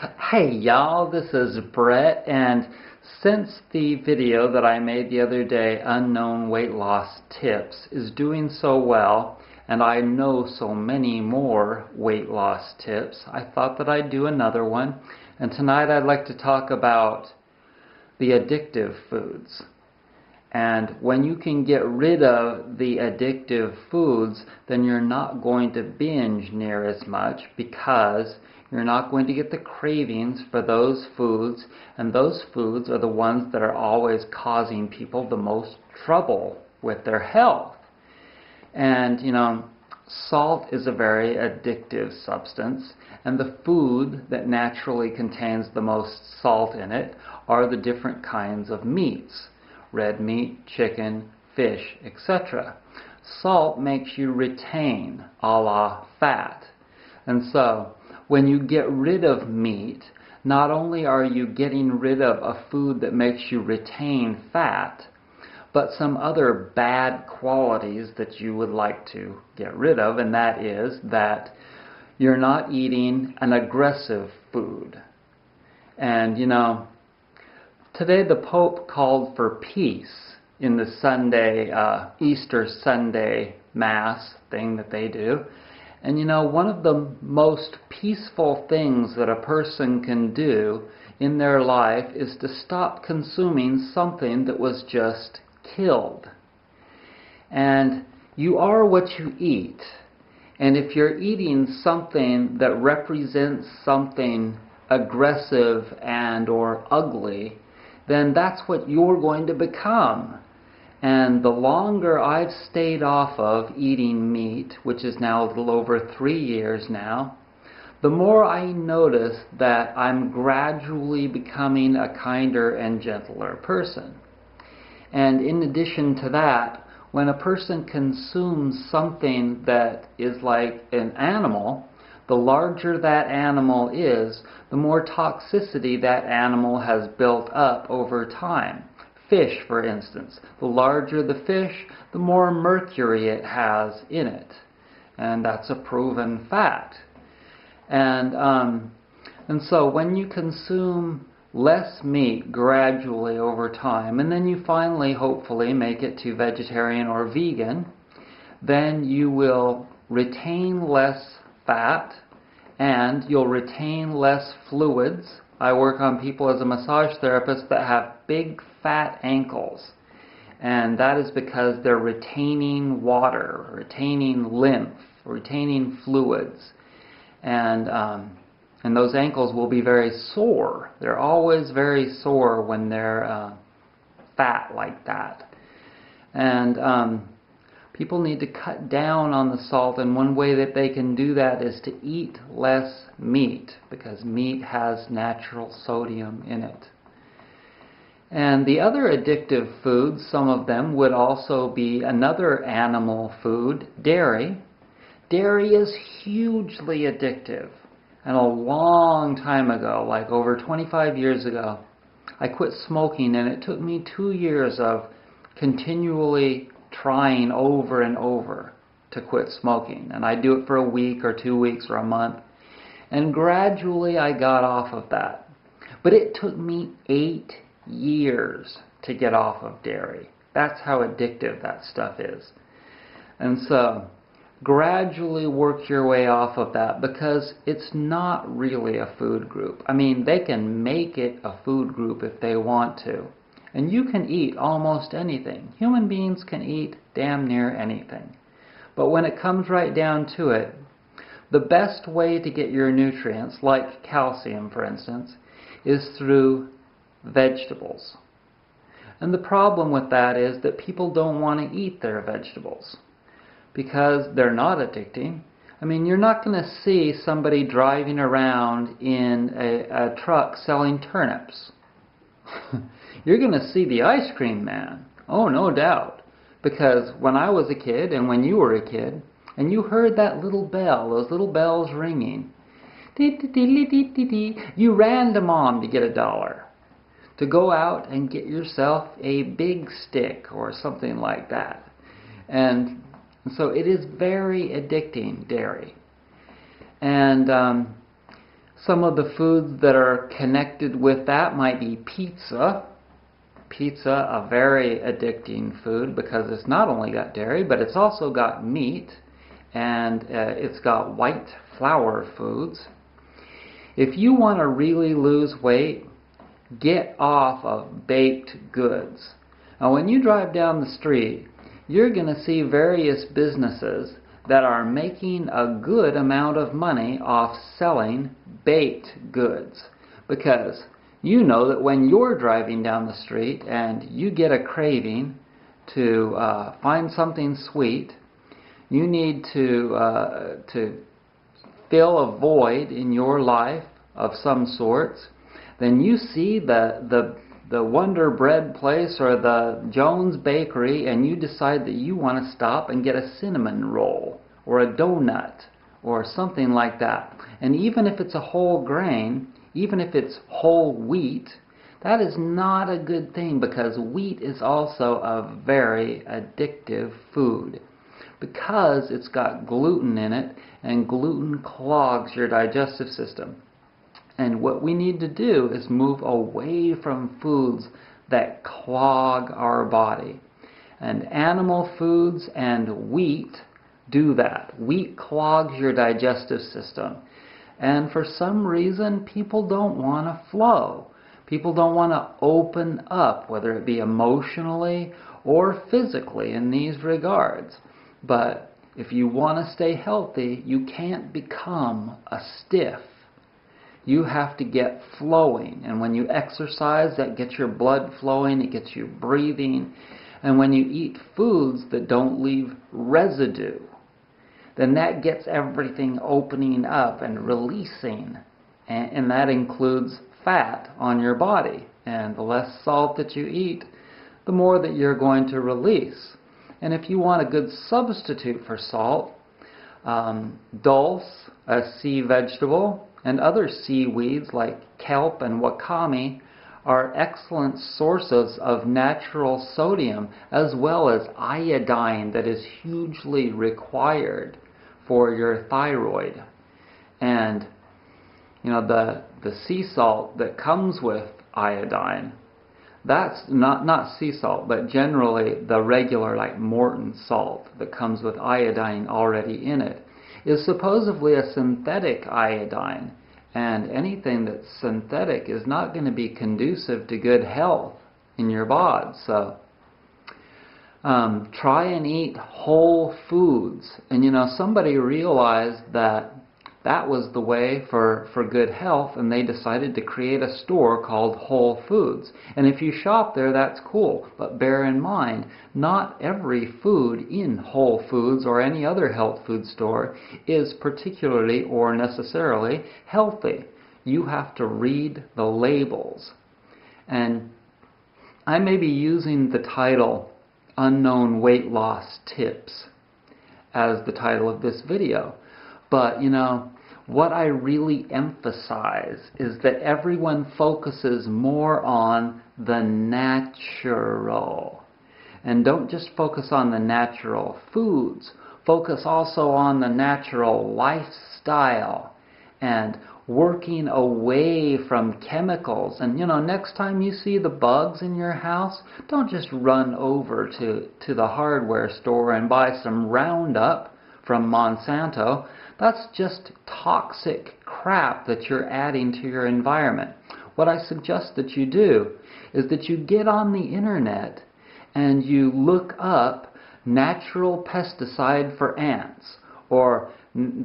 Hey y'all, this is Brett, and since the video that I made the other day, Unknown Weight Loss Tips, is doing so well, and I know so many more weight loss tips, I thought that I'd do another one. And tonight I'd like to talk about the addictive foods. And when you can get rid of the addictive foods, then you're not going to binge near as much because you're not going to get the cravings for those foods, and those foods are the ones that are always causing people the most trouble with their health. And, salt is a very addictive substance, and the food that naturally contains the most salt in it are the different kinds of meats. Red meat, chicken, fish, etc. Salt makes you retain a la fat. And so, when you get rid of meat, not only are you getting rid of a food that makes you retain fat, but some other bad qualities that you would like to get rid of, and that is that you're not eating an aggressive food. And, today the Pope called for peace in the Sunday, Easter Sunday Mass thing that they do. And one of the most peaceful things that a person can do in their life is to stop consuming something that was just killed. And you are what you eat. And if you're eating something that represents something aggressive and or ugly, then that's what you're going to become. And the longer I've stayed off of eating meat, which is now a little over 3 years now, the more I notice that I'm gradually becoming a kinder and gentler person. And in addition to that, when a person consumes something that is like an animal, the larger that animal is, the more toxicity that animal has built up over time. Fish, for instance. The larger the fish, the more mercury it has in it. And that's a proven fact. And so when you consume less meat gradually over time, and then you finally, hopefully, make it to vegetarian or vegan, then you will retain less fat, and you'll retain less fluids. I work on people as a massage therapist that have big fat ankles, and that is because they're retaining water, retaining lymph, retaining fluids, and those ankles will be very sore. They're always very sore when they're fat like that. And people need to cut down on the salt, and one way that they can do that is to eat less meat, because meat has natural sodium in it. And the other addictive foods, some of them would also be another animal food, dairy. Dairy is hugely addictive. And a long time ago, like over 25 years ago, I quit smoking, and it took me 2 years of continually trying over and over to quit smoking. And I'd do it for a week or 2 weeks or a month. And gradually I got off of that. But it took me 8 years to get off of dairy. That's how addictive that stuff is. And so, gradually work your way off of that, because it's not really a food group. I mean, they can make it a food group if they want to. And you can eat almost anything. Human beings can eat damn near anything. But when it comes right down to it, the best way to get your nutrients, like calcium for instance, is through vegetables. And the problem with that is that people don't want to eat their vegetables because they're not addicting. I mean, you're not going to see somebody driving around in a truck selling turnips. You're going to see the ice cream man. Oh, no doubt. Because when I was a kid, and when you were a kid, and you heard that little bell, those little bells ringing, you ran to mom to get $1, to go out and get yourself a big stick or something like that. And so it is very addicting, dairy. And Some of the foods that are connected with that might be pizza. Pizza, a very addicting food because it's not only got dairy, but it's also got meat, and it's got white flour foods. If you want to really lose weight, get off of baked goods. Now, when you drive down the street, you're going to see various businesses that are making a good amount of money off selling baked goods, because you know that when you're driving down the street and you get a craving to find something sweet, you need to fill a void in your life of some sorts, then you see the Wonder Bread place or the Jones Bakery, and you decide that you want to stop and get a cinnamon roll or a donut or something like that. And even if it's a whole grain, even if it's whole wheat, that is not a good thing, because wheat is also a very addictive food because it's got gluten in it, and gluten clogs your digestive system. And what we need to do is move away from foods that clog our body. And animal foods and wheat do that. Wheat clogs your digestive system. And for some reason, people don't want to flow. People don't want to open up, whether it be emotionally or physically in these regards. But if you want to stay healthy, you can't become a stiff. You have to get flowing. And when you exercise, that gets your blood flowing, it gets you breathing. And when you eat foods that don't leave residue, then that gets everything opening up and releasing. And that includes fat on your body. And the less salt that you eat, the more that you're going to release. And if you want a good substitute for salt, dulse, a sea vegetable, and other seaweeds like kelp and wakame are excellent sources of natural sodium, as well as iodine that is hugely required for your thyroid. And you know, the sea salt that comes with iodine, that's not sea salt, but generally the regular like Morton salt that comes with iodine already in it, is supposedly a synthetic iodine. And anything that's synthetic is not going to be conducive to good health in your body. So try and eat whole foods. And you know, somebody realized that that was the way for good health, and they decided to create a store called Whole Foods. And if you shop there, that's cool. But bear in mind, not every food in Whole Foods or any other health food store is particularly or necessarily healthy. You have to read the labels. And I may be using the title Unknown Weight Loss Tips as the title of this video. But, you know, what I really emphasize is that everyone focuses more on the natural. And don't just focus on the natural foods. Focus also on the natural lifestyle and working away from chemicals. And, you know, next time you see the bugs in your house, don't just run over to the hardware store and buy some Roundup from Monsanto. That's just toxic crap that you're adding to your environment. What I suggest that you do is that you get on the internet and you look up natural pesticide for ants or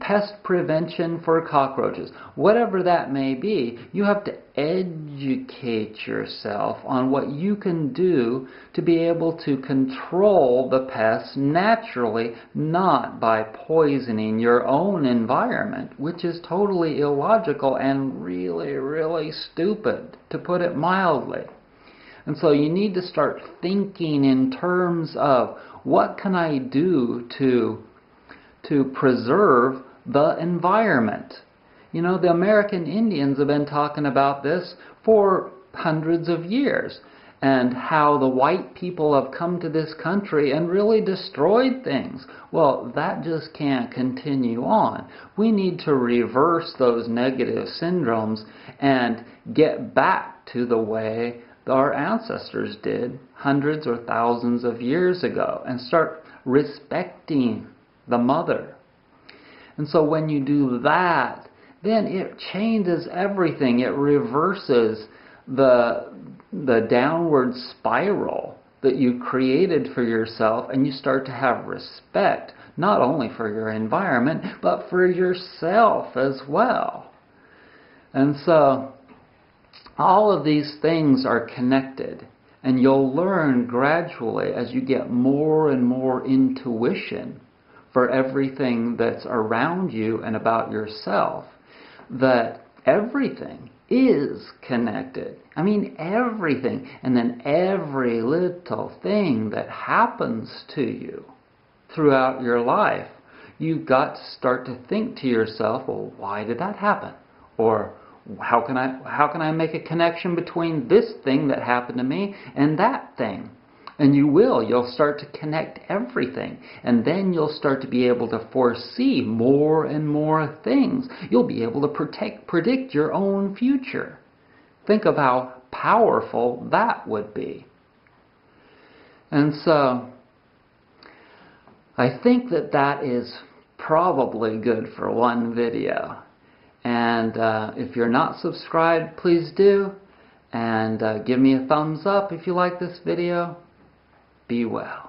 pest prevention for cockroaches. Whatever that may be, you have to educate yourself on what you can do to be able to control the pests naturally, not by poisoning your own environment, which is totally illogical and really, really stupid, to put it mildly. And so you need to start thinking in terms of, what can I do to preserve the environment? You know, the American Indians have been talking about this for hundreds of years. and how the white people have come to this country and really destroyed things. Well, that just can't continue on. We need to reverse those negative syndromes and get back to the way our ancestors did hundreds or thousands of years ago and start respecting the mother. And so when you do that, then it changes everything. It reverses the downward spiral that you created for yourself, and you start to have respect not only for your environment but for yourself as well. And so all of these things are connected, and you'll learn gradually as you get more and more intuition for everything that's around you and about yourself, that everything is connected. I mean, everything. And then every little thing that happens to you throughout your life, you've got to start to think to yourself, well, why did that happen? Or how can I make a connection between this thing that happened to me and that thing? And you'll start to connect everything. And then you'll start to be able to foresee more and more things. You'll be able to predict your own future. Think of how powerful that would be. And so, I think that is probably good for one video. And if you're not subscribed, please do. And give me a thumbs up if you like this video. Be well.